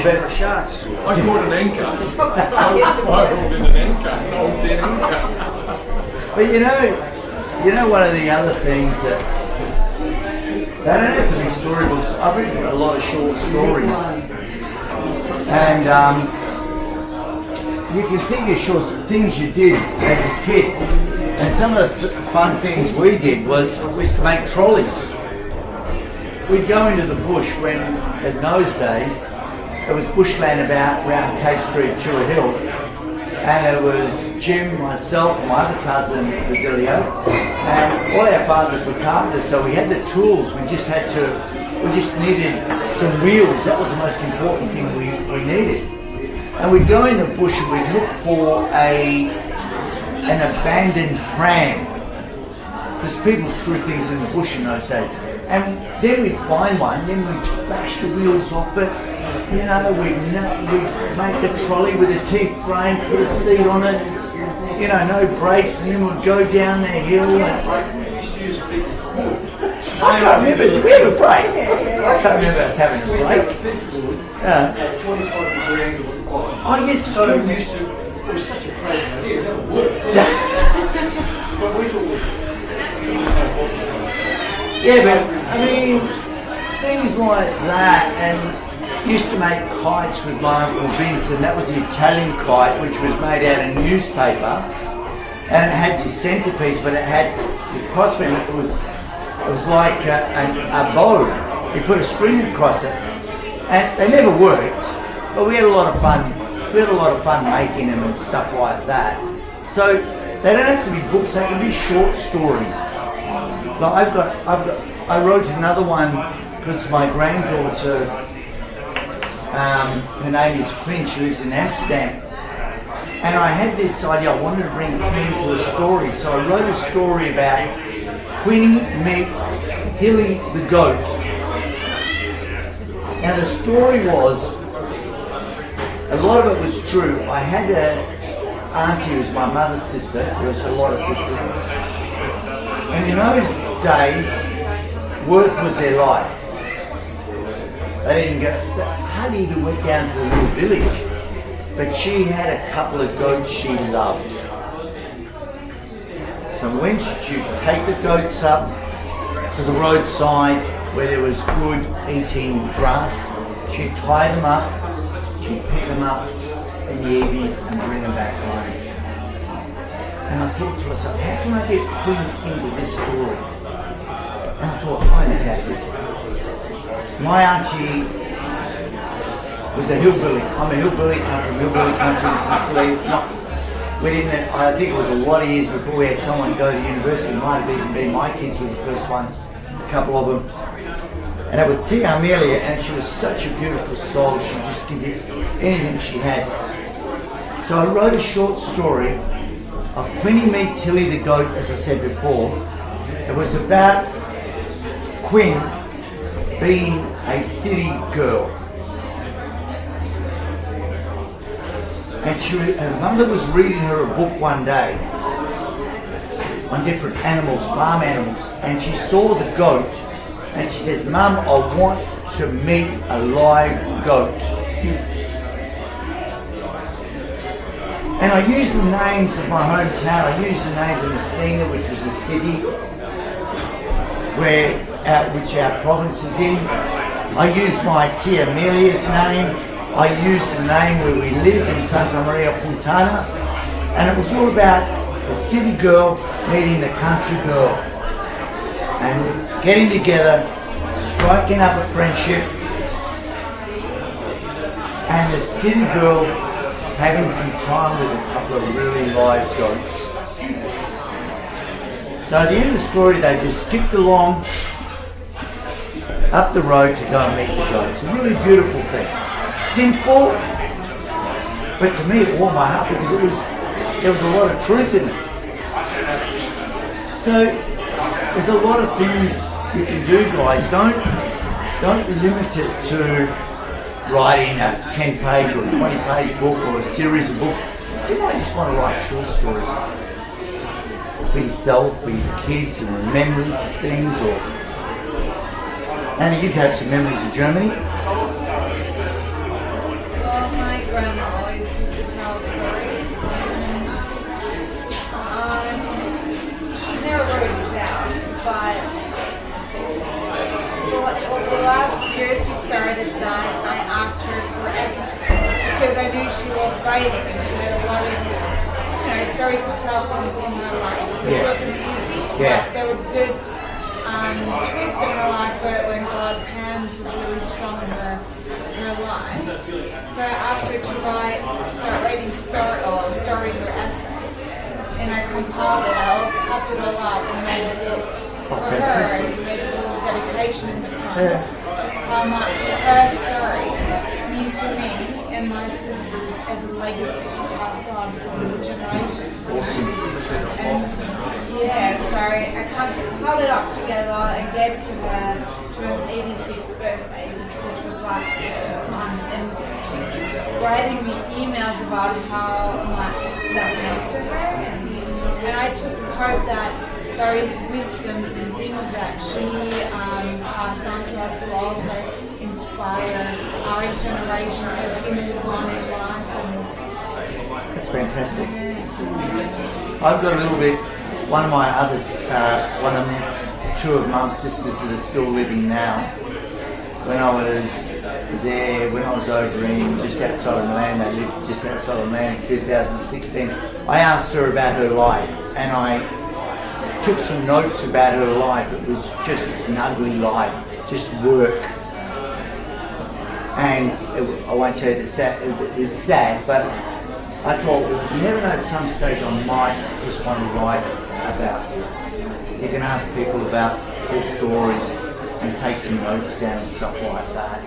but sharks. I caught an anchor. I hauled in an anchor, an old dead anchor. But you know one of the other things that they don't have to be storybooks. I've written a lot of short stories, and you can think of short things you did as a kid. And some of the fun things we did was to make trolleys. We'd go into the bush when, in those days, there was bushland around Cape Street, Chilla Hill, and it was Jim, myself, and my other cousin Basilio, and all our fathers were carpenters, so we had the tools. We just needed some wheels. That was the most important thing we needed. And we'd go in the bush and we'd look for an abandoned pram, because people threw things in the bush in those days. And then we'd find one, then we'd bash the wheels off it. We'd make the trolley with a teeth frame, put a seat on it, no brakes, and then we'd go down the hill. I can't remember, did we have a break? I can't remember us having a break. Oh yes, So it was such a crazy idea, it never worked. But we thought yeah, but I mean, things like that, and used to make kites with my Uncle Vince, and that was the Italian kite, which was made out of newspaper, and it had the centerpiece, but it had the crossbeam. It was like a bow. You put a string across it, and they never worked, but we had a lot of fun. We had a lot of fun making them and stuff like that. So they don't have to be books; they can be short stories. Like I wrote another one because my granddaughter, her name is Quinn, she lives in Amsterdam, and I had this idea, I wanted to bring Quinn into a story, so I wrote a story about Quinn meets Hilly the goat. Now the story was, a lot of it was true. I had an auntie who was my mother's sister, there was a lot of sisters, and in those days, work was their life. They didn't go, hardly even went down to the little village. But she had a couple of goats she loved. So when she'd take the goats up to the roadside where there was good eating grass, she'd tie them up, she'd pick them up in the evening and bring them back home. And I thought to myself, how can I get Quinn into this story? And I thought, I know how to do it. My auntie was a hillbilly. I'm a hillbilly, come from hillbilly country in Sicily. I think it was a lot of years before we had someone go to university. It might have even been my kids were the first ones, a couple of them. And I would see Amelia, and she was such a beautiful soul. She'd just give you anything she had. So I wrote a short story of Quinny meets Hilly the goat, as I said before. It was about Quinn being a city girl. And her mother was reading her a book one day on different animals, farm animals, and she saw the goat, and she says, "Mum, I want to meet a live goat." And I used the names of my hometown. I used the names of Messina, which was a city which our province is in. I used my tia Amelia's name. I used the name where we lived in Santa Maria Fontana. And it was all about the city girl meeting the country girl. And getting together, striking up a friendship, and the city girl having some time with a couple of really live goats. So at the end of the story, they just skipped along up the road to go and meet the goats. A really beautiful thing. Simple, but to me it warmed my heart because there was a lot of truth in it. So there's a lot of things you can do, guys. Don't limit it to writing a 10-page or a 20-page book or a series of books. You might just want to write short stories for yourself, for your kids, and memories of things. Or Anna, you have some memories of Germany. tell stories, and she never wrote it down, but over the last years we started that, I asked her for essays because I knew she loved writing and she had a lot of stories to tell from in her life, which wasn't easy, but there were good twists in her life when God's hand was really strong in her life. So I asked her to start writing stories or essays, and I compiled it. I all typed it all up and made it for her, and made a little dedication in the front. How much her stories mean to me and my sisters as a legacy passed on from the generation. Awesome. Yeah, so I compiled it up together and gave it to her for her 85th birthday, which was last year. And she keeps writing me emails about how much that meant to her. And I just hope that those wisdoms and things that she passed on to us will also inspire our generation as we move on in life. That's fantastic. I've got a little bit, two of Mum's sisters that are still living now. When I was over in just outside of Milan, they lived just outside of Milan in 2016, I asked her about her life and I took some notes about her life. It was just an ugly life, just work. And I won't tell you it was sad, but I thought, you never know, at some stage I might just want to write about this. You can ask people about their stories and take some notes down and stuff like that.